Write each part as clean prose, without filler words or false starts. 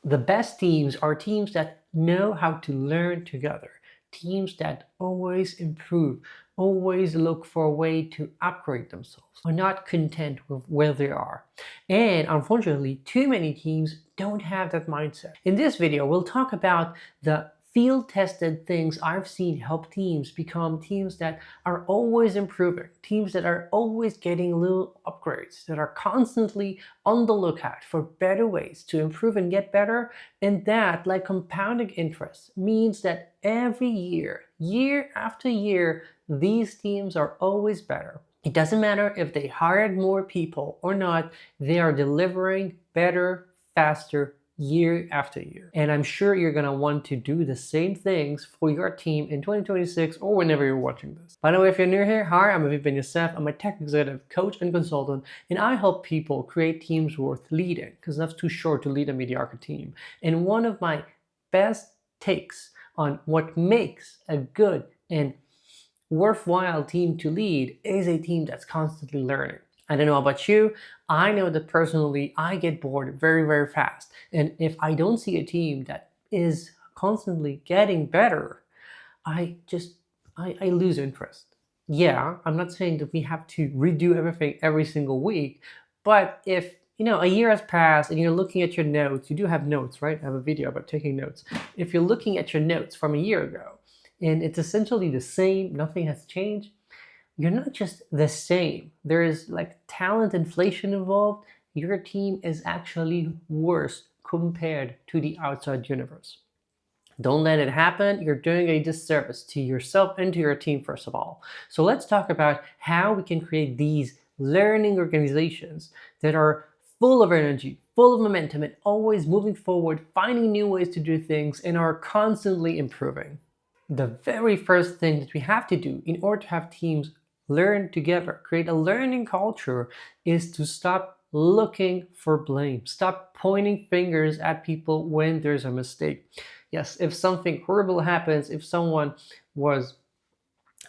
The best teams are teams that know how to learn together, teams that always improve, always look for a way to upgrade themselves, are not content with where they are. And unfortunately, too many teams don't have that mindset. In this video, we'll talk about the field-tested things I've seen help teams become teams that are always improving, teams that are always getting little upgrades, that are constantly on the lookout for better ways to improve and get better. And that, like compounding interest, means that every year, year after year, these teams are always better. It doesn't matter if they hired more people or not, they are delivering better, faster, year after year. And I'm sure you're going to want to do the same things for your team in 2026 or whenever you're watching this. By the way, if you're new here, hi, I'm Aviv Ben-Yosef. I'm a tech executive, coach, and consultant, and I help people create teams worth leading because that's too short to lead a mediocre team. And one of my best takes on what makes a good and worthwhile team to lead is a team that's constantly learning. I don't know about you, I know that personally I get bored very, very fast. And if I don't see a team that is constantly getting better, I lose interest. Yeah, I'm not saying that we have to redo everything every single week, but if a year has passed and you're looking at your notes, you do have notes, right? I have a video about taking notes. If you're looking at your notes from a year ago and it's essentially the same, nothing has changed, you're not just the same. There is like talent inflation involved. Your team is actually worse compared to the outside universe. Don't let it happen. You're doing a disservice to yourself and to your team, first of all. So let's talk about how we can create these learning organizations that are full of energy, full of momentum, and always moving forward, finding new ways to do things, and are constantly improving. The very first thing that we have to do in order to have teams learn together, create a learning culture, is to stop looking for blame. Stop pointing fingers at people when there's a mistake. Yes, if something horrible happens, if someone was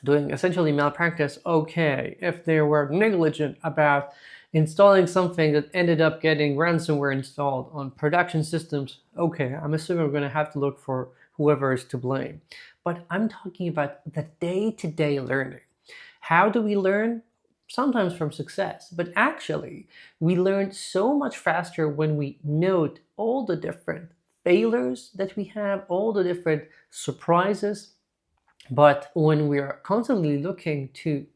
doing essentially malpractice, okay. If they were negligent about installing something that ended up getting ransomware installed on production systems, okay, I'm assuming we're going to have to look for whoever is to blame. But I'm talking about the day-to-day learning. How do we learn? Sometimes from success, but actually we learn so much faster when we note all the different failures that we have, all the different surprises. But when we are constantly looking to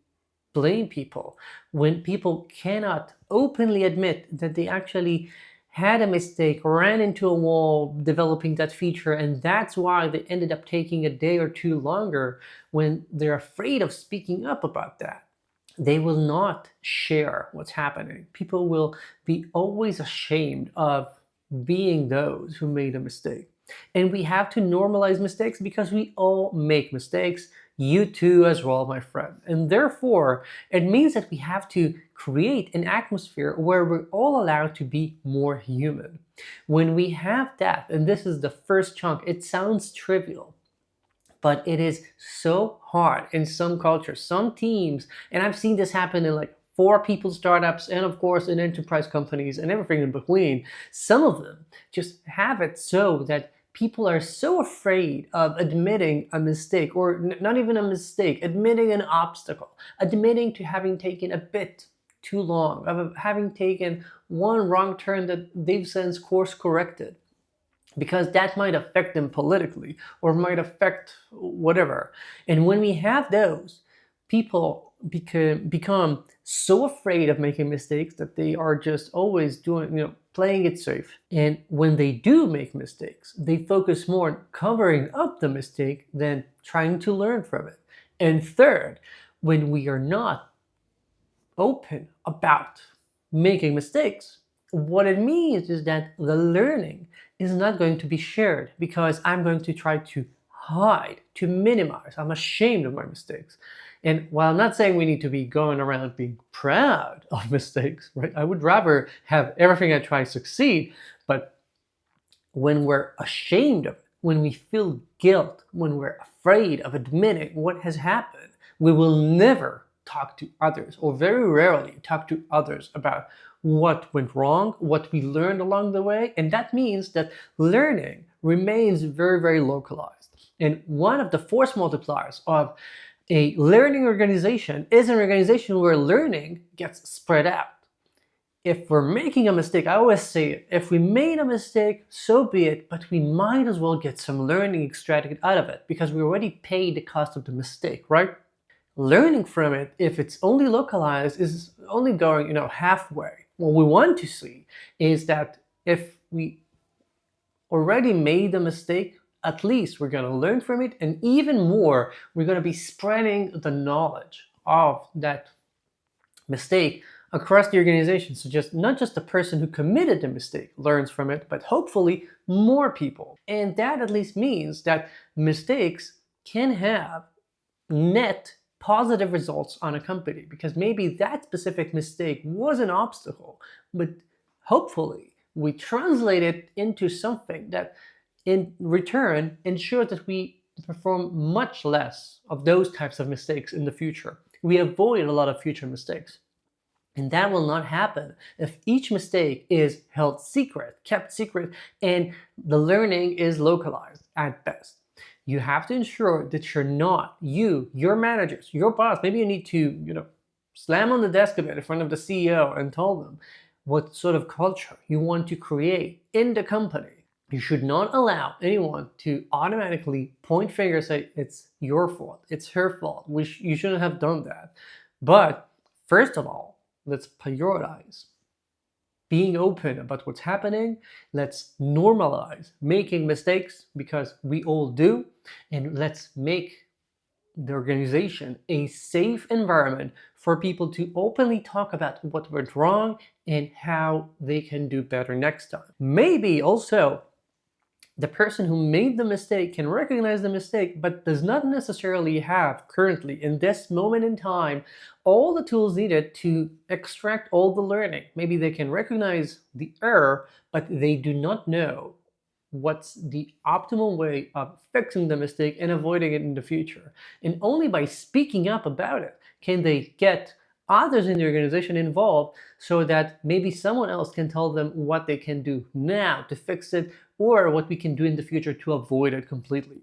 blame people, when people cannot openly admit that they actually had a mistake, ran into a wall developing that feature, and that's why they ended up taking a day or two longer, when they're afraid of speaking up about that, they will not share what's happening. People will be always ashamed of being those who made a mistake. And we have to normalize mistakes because we all make mistakes. You too as well, my friend. And therefore, it means that we have to create an atmosphere where we're all allowed to be more human. When we have that, and this is the first chunk, it sounds trivial, but it is so hard in some cultures, some teams, and I've seen this happen in like 4-people startups and of course in enterprise companies and everything in between. Some of them just have it so that people are so afraid of admitting a mistake, or not even a mistake, admitting an obstacle, admitting to having taken a bit too long, of having taken one wrong turn that they've since course corrected, because that might affect them politically or might affect whatever. And when we have those, people become so afraid of making mistakes that they are just always doing, playing it safe. And when they do make mistakes, they focus more on covering up the mistake than trying to learn from it. And third, when we are not open about making mistakes, what it means is that the learning is not going to be shared, because I'm going to try to hide, to minimize. I'm ashamed of my mistakes. And while I'm not saying we need to be going around being proud of mistakes, right? I would rather have everything I try succeed. But when we're ashamed of it, when we feel guilt, when we're afraid of admitting what has happened, we will never talk to others, or very rarely talk to others about what went wrong, what we learned along the way, and that means that learning remains very, very localized. And one of the force multipliers of a learning organization is an organization where learning gets spread out. If we're making a mistake, I always say it, if we made a mistake, so be it, but we might as well get some learning extracted out of it because we already paid the cost of the mistake, right? Learning from it, if it's only localized, is only going, halfway. What we want to see is that if we already made a mistake, at least we're going to learn from it, and even more, we're going to be spreading the knowledge of that mistake across the organization. So not just the person who committed the mistake learns from it, but hopefully more people. And that at least means that mistakes can have net positive results on a company, because maybe that specific mistake was an obstacle, but hopefully we translate it into something that in return ensures that we perform much less of those types of mistakes in the future. We avoid a lot of future mistakes. And that will not happen if each mistake is held secret, kept secret, and the learning is localized at best. You have to ensure that you're not, your managers, your boss, maybe you need to, slam on the desk a bit in front of the CEO and tell them what sort of culture you want to create in the company. You should not allow anyone to automatically point fingers and say, it's your fault, it's her fault, you shouldn't have done that. But first of all, let's prioritize being open about what's happening. Let's normalize making mistakes, because we all do. And let's make the organization a safe environment for people to openly talk about what went wrong and how they can do better next time. Maybe also the person who made the mistake can recognize the mistake, but does not necessarily have currently, in this moment in time, all the tools needed to extract all the learning. Maybe they can recognize the error, but they do not know what's the optimal way of fixing the mistake and avoiding it in the future. And only by speaking up about it can they get others in the organization involved, so that maybe someone else can tell them what they can do now to fix it, or what we can do in the future to avoid it completely.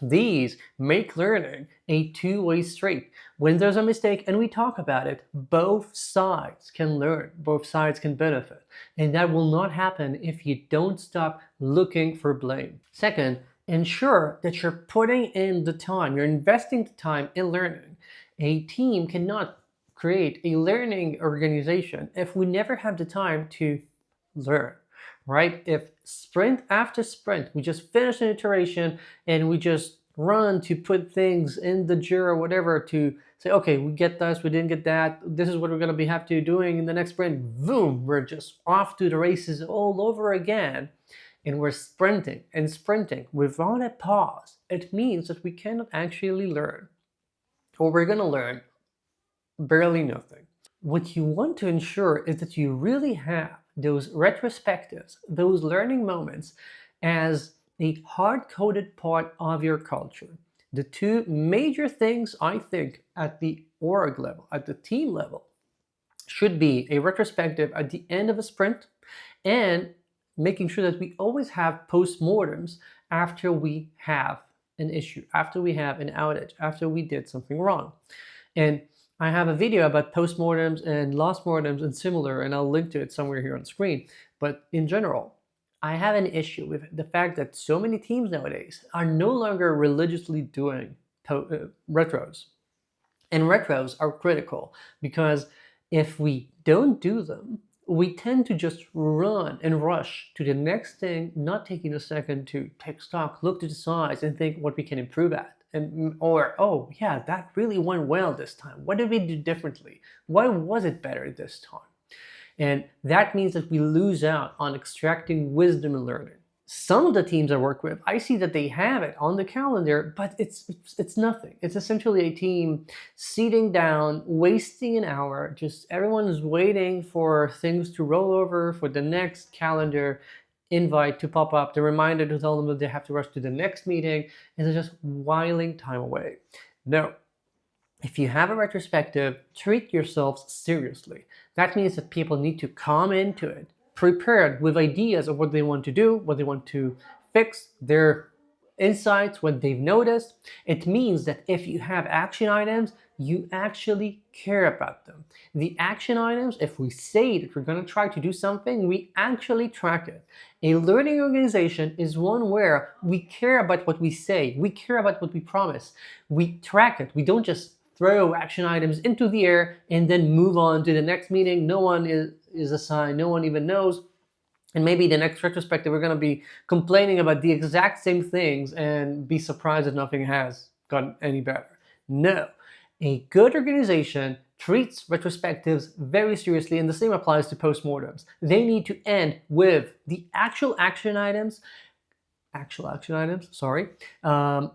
These make learning a two-way street. When there's a mistake and we talk about it, both sides can learn, both sides can benefit. And that will not happen if you don't stop looking for blame. Second, ensure that you're putting in the time, you're investing the time in learning. A team cannot create a learning organization if we never have the time to learn, right? If sprint after sprint, we just finish an iteration and we just run to put things in the Jira or whatever to say, okay, we get this, we didn't get that, this is what we're going to have to be doing in the next sprint, boom, we're just off to the races all over again. And we're sprinting and sprinting without a pause. It means that we cannot actually learn, or we're going to learn barely nothing. What you want to ensure is that you really have those retrospectives, those learning moments, as a hard-coded part of your culture. The two major things, I think, at the org level, at the team level, should be a retrospective at the end of a sprint, and making sure that we always have postmortems after we have an issue, after we have an outage, after we did something wrong. And I have a video about postmortems and lostmortems and similar, and I'll link to it somewhere here on screen. But in general, I have an issue with the fact that so many teams nowadays are no longer religiously doing retros. And retros are critical, because if we don't do them, we tend to just run and rush to the next thing, not taking a second to take stock, look to the sides, and think what we can improve at. Or, oh yeah, that really went well this time. What did we do differently? Why was it better this time? And that means that we lose out on extracting wisdom and learning. Some of the teams I work with, I see that they have it on the calendar, but it's nothing. It's essentially a team sitting down, wasting an hour. Just everyone is waiting for things to roll over, for the next calendar invite to pop up, the reminder to tell them that they have to rush to the next meeting, and they're just whiling time away. No, If you have a retrospective, treat yourselves seriously. That means that people need to come into it prepared with ideas of what they want to do, what they want to fix, their insights, what they've noticed. It means that if you have action items, you actually care about them. The action items, if we say that we're going to try to do something, we actually track it. A learning organization is one where we care about what we say, we care about what we promise, we track it. We don't just throw action items into the air and then move on to the next meeting. No one is assigned, no one even knows. And maybe the next retrospective, we're going to be complaining about the exact same things and be surprised if nothing has gotten any better. No. A good organization treats retrospectives very seriously, and the same applies to postmortems. They need to end with the actual action items, sorry. I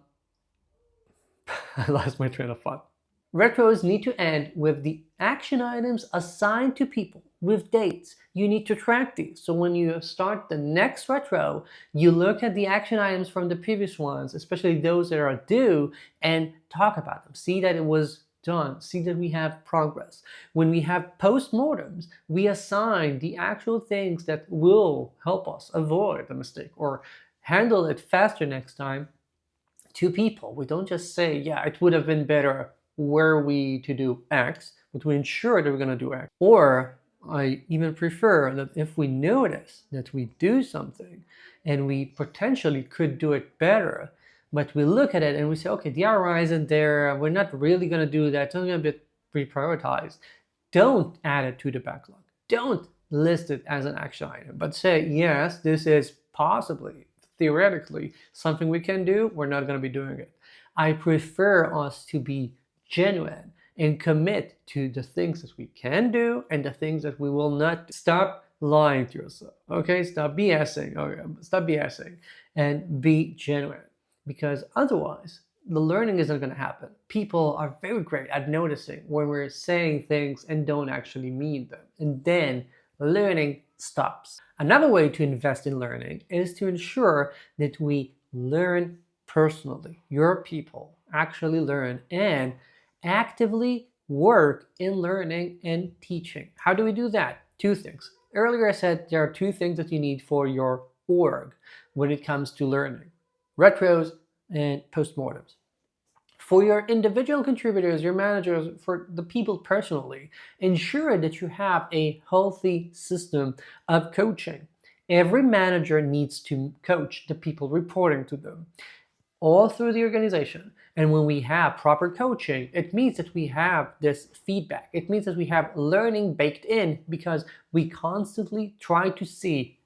lost my train of thought. Retros need to end with the action items assigned to people with dates. You need to track these. So when you start the next retro, you look at the action items from the previous ones, especially those that are due, and talk about them. See that it was done. See that we have progress. When we have postmortems, we assign the actual things that will help us avoid the mistake or handle it faster next time to people. We don't just say, yeah, it would have been better were we to do X, but we ensure that we're going to do X. Or I even prefer that if we notice that we do something and we potentially could do it better, but we look at it and we say, okay, the ROI isn't there, we're not really going to do that, it's only going to be reprioritized. Don't add it to the backlog. Don't list it as an action item, but say, yes, this is possibly, theoretically, something we can do, we're not going to be doing it. I prefer us to be genuine and commit to the things that we can do and the things that we will not. Stop lying to yourself. Okay, stop BSing. Okay, stop BSing and be genuine, because otherwise the learning isn't going to happen. People are very great at noticing when we're saying things and don't actually mean them, and then learning stops. Another way to invest in learning is to ensure that we learn personally. Your people actually learn and actively work in learning and teaching. How do we do that? Two things. Earlier I said there are two things that you need for your org when it comes to learning: retros and postmortems. For your individual contributors, your managers, for the people personally, ensure that you have a healthy system of coaching. Every manager needs to coach the people reporting to them all through the organization. And when we have proper coaching, it means that we have this feedback. It means that we have learning baked in, because we constantly try to see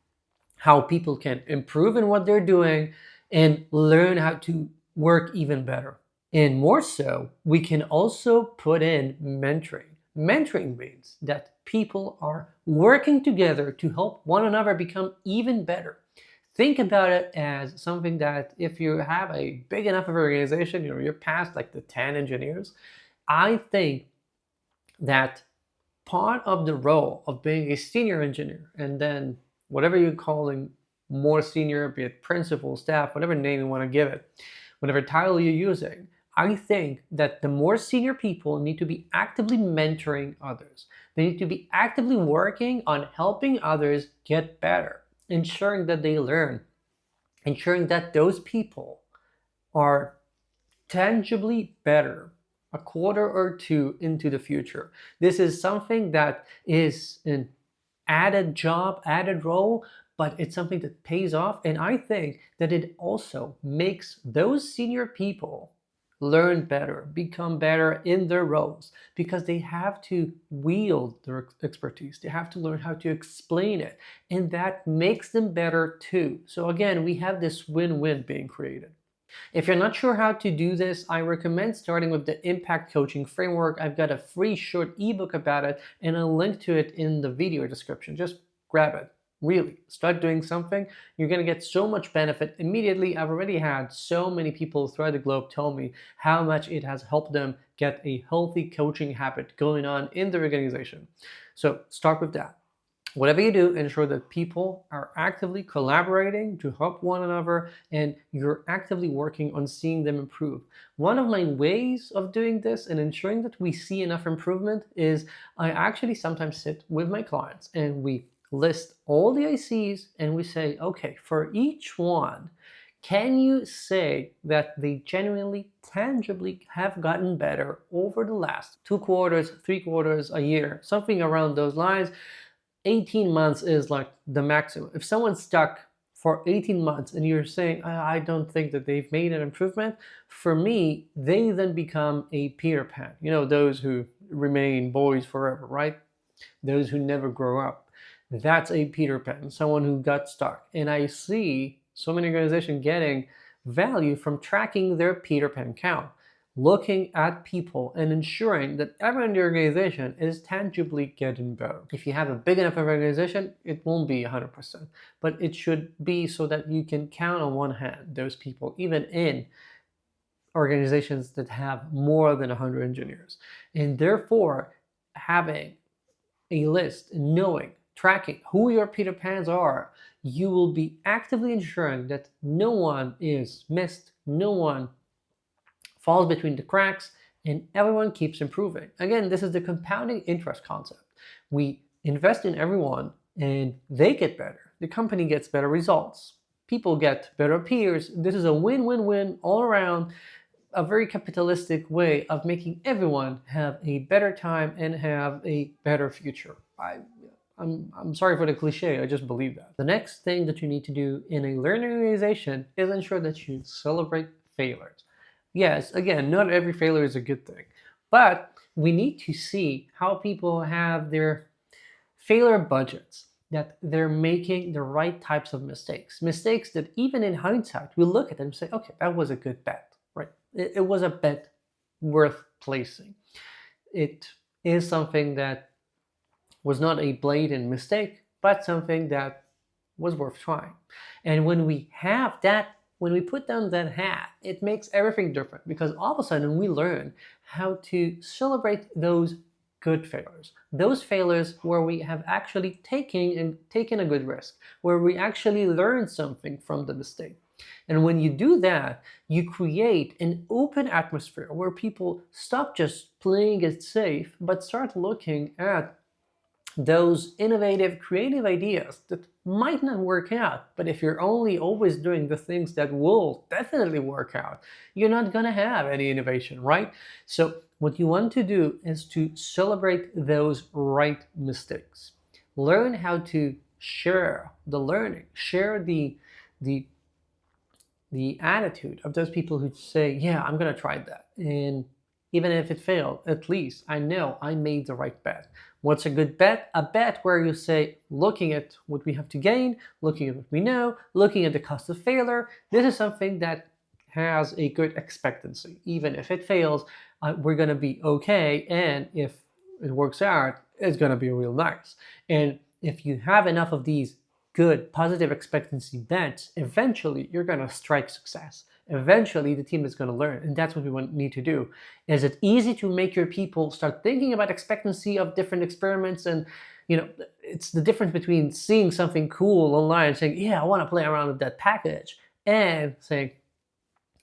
how people can improve in what they're doing and learn how to work even better. And more so, we can also put in mentoring. Mentoring means that people are working together to help one another become even better. Think about it as something that if you have a big enough of an organization, you're past like the 10 engineers, I think that part of the role of being a senior engineer, and then whatever you're calling more senior, be it principal, staff, whatever name you want to give it, whatever title you're using, I think that the more senior people need to be actively mentoring others. They need to be actively working on helping others get better, ensuring that they learn, ensuring that those people are tangibly better a quarter or two into the future. This is something that is an added job, added role, but it's something that pays off. And I think that it also makes those senior people learn better, become better in their roles, because they have to wield their expertise. They have to learn how to explain it, and that makes them better too. So again, we have this win-win being created. If you're not sure how to do this, I recommend starting with the Impact Coaching Framework. I've got a free short ebook about it and a link to it in the video description. Just grab it. Really, start doing something. You're going to get so much benefit immediately. I've already had so many people throughout the globe tell me how much it has helped them get a healthy coaching habit going on in their organization. So start with that. Whatever you do, ensure that people are actively collaborating to help one another and you're actively working on seeing them improve. One of my ways of doing this and ensuring that we see enough improvement is I actually sometimes sit with my clients and we list all the ICs and we say, okay, for each one, can you say that they genuinely, tangibly have gotten better over the last 2 quarters, 3 quarters, a year, something around those lines? 18 months is like the maximum. If someone's stuck for 18 months and you're saying, I don't think that they've made an improvement, for me, they then become a Peter Pan. You know, those who remain boys forever, right? Those who never grow up. That's a Peter Pan, someone who got stuck. And I see so many organizations getting value from tracking their Peter Pan count, looking at people and ensuring that everyone in the organization is tangibly getting better. If you have a big enough organization, it won't be 100%, but it should be so that you can count on one hand those people, even in organizations that have more than 100 engineers. And therefore, having a list, knowing, tracking who your Peter Pans are, you will be actively ensuring that no one is missed, no one falls between the cracks, and everyone keeps improving. Again, this is the compounding interest concept. We invest in everyone and they get better. The company gets better results. People get better peers. This is a win-win-win all around, a very capitalistic way of making everyone have a better time and have a better future. I'm sorry for the cliche, I just believe that. The next thing that you need to do in a learning organization is ensure that you celebrate failures. Yes, again, not every failure is a good thing, but we need to see how people have their failure budgets, that they're making the right types of mistakes. Mistakes that even in hindsight, we look at them and say, okay, that was a good bet, right? It was a bet worth placing. It is something that was not a blatant mistake, but something that was worth trying. And when we have that, when we put down that hat, it makes everything different because all of a sudden we learn how to celebrate those good failures. Those failures where we have actually taken a good risk, where we actually learned something from the mistake. And when you do that, you create an open atmosphere where people stop just playing it safe, but start looking at those innovative, creative ideas that might not work out. But if you're only always doing the things that will definitely work out, you're not going to have any innovation, right? So what you want to do is to celebrate those right mistakes. Learn how to share the learning, share the attitude of those people who say, yeah, I'm going to try that. And even if it failed, at least I know I made the right bet. What's a good bet? A bet where you say, looking at what we have to gain, looking at what we know, looking at the cost of failure, this is something that has a good expectancy. Even if it fails, we're going to be okay. And if it works out, it's going to be real nice. And if you have enough of these good positive expectancy bets, eventually you're going to strike success. Eventually the team is going to learn, and that's what we need to do. Is it easy to make your people start thinking about expectancy of different experiments? And it's the difference between seeing something cool online and saying, yeah, I want to play around with that package, and saying,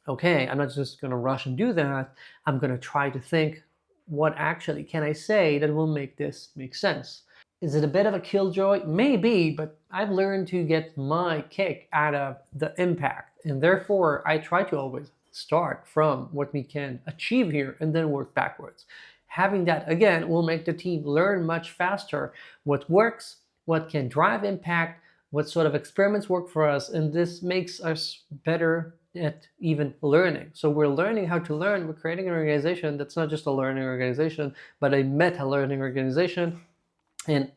okay, I'm not just going to rush and do that. I'm going to try to think, what actually can I say that will make this make sense? Is it a bit of a killjoy? Maybe, but I've learned to get my kick out of the impact. And therefore, I try to always start from what we can achieve here and then work backwards. Having that, again, will make the team learn much faster what works, what can drive impact, what sort of experiments work for us, and this makes us better at even learning. So we're learning how to learn. We're creating an organization that's not just a learning organization, but a meta-learning organization. And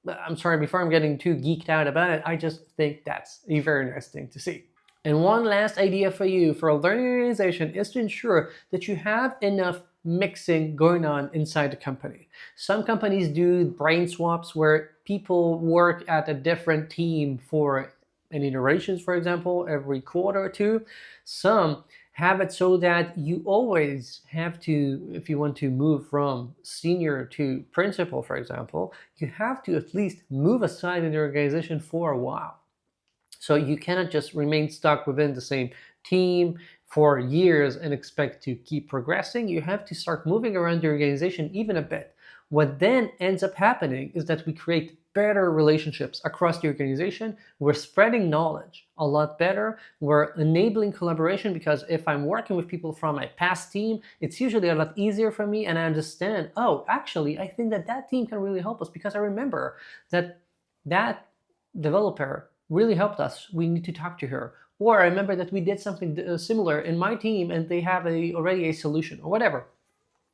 I'm sorry, before I'm getting too geeked out about it, I just think that's a very nice thing to see. And one last idea for you for a learning organization is to ensure that you have enough mixing going on inside the company. Some companies do brain swaps where people work at a different team for an iterations, for example, every quarter or two. Some Have it so that you always have to, if you want to move from senior to principal, for example, you have to at least move aside in the organization for a while. So you cannot just remain stuck within the same team for years and expect to keep progressing. You have to start moving around the organization even a bit. What then ends up happening is that we create better relationships across the organization. We're spreading knowledge a lot better. We're enabling collaboration, because if I'm working with people from my past team, it's usually a lot easier for me, and I understand, oh, actually, I think that that team can really help us because I remember that that developer really helped us. We need to talk to her. Or I remember that we did something similar in my team and they have already a solution, or whatever.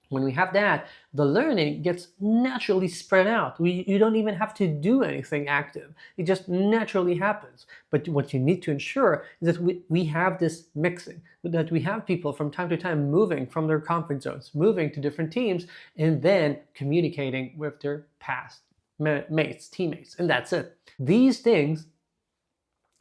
When we have that, the learning gets naturally spread out. You don't even have to do anything active. It just naturally happens. But what you need to ensure is that we have this mixing, that we have people from time to time moving from their comfort zones, moving to different teams, and then communicating with their past mates, teammates, and that's it. These things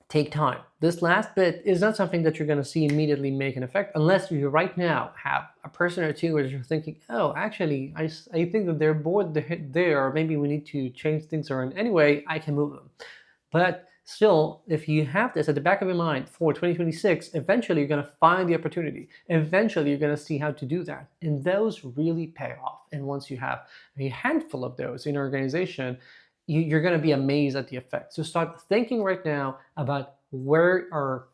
take time. This last bit is not something that you're going to see immediately make an effect, unless you right now have a person or two where you're thinking, oh, actually, I think that they're bored there, or maybe we need to change things around anyway, I can move them. But still, if you have this at the back of your mind for 2026, eventually you're going to find the opportunity. Eventually you're going to see how to do that. And those really pay off. And once you have a handful of those in your organization, you're going to be amazed at the effect. So start thinking right now about where are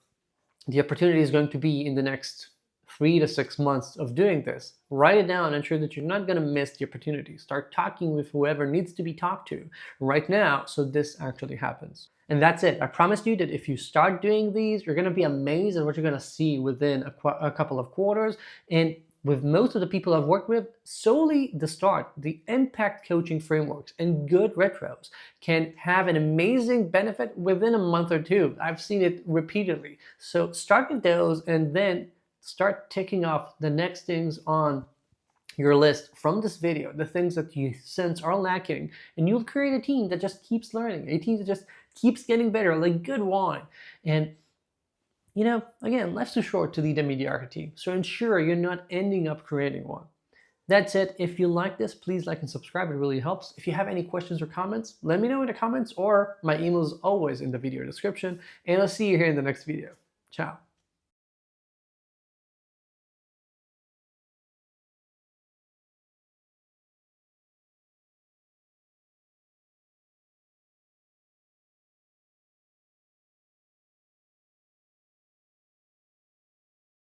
the opportunities going to be in the next 3 to 6 months of doing this. Write it down and ensure that you're not going to miss the opportunity. Start talking with whoever needs to be talked to right now so this actually happens. And that's it. I promise you that if you start doing these, you're going to be amazed at what you're going to see within a couple of quarters. And with most of the people I've worked with, solely the start, the impact coaching frameworks and good retros can have an amazing benefit within a month or two. I've seen it repeatedly. So start with those and then start ticking off the next things on your list from this video, the things that you sense are lacking, and you'll create a team that just keeps learning, a team that just keeps getting better like good wine. And again, life's too short to lead a mediocre team, so ensure you're not ending up creating one. That's it. If you like this, please like and subscribe. It really helps. If you have any questions or comments, let me know in the comments, or my email is always in the video description, and I'll see you here in the next video. Ciao.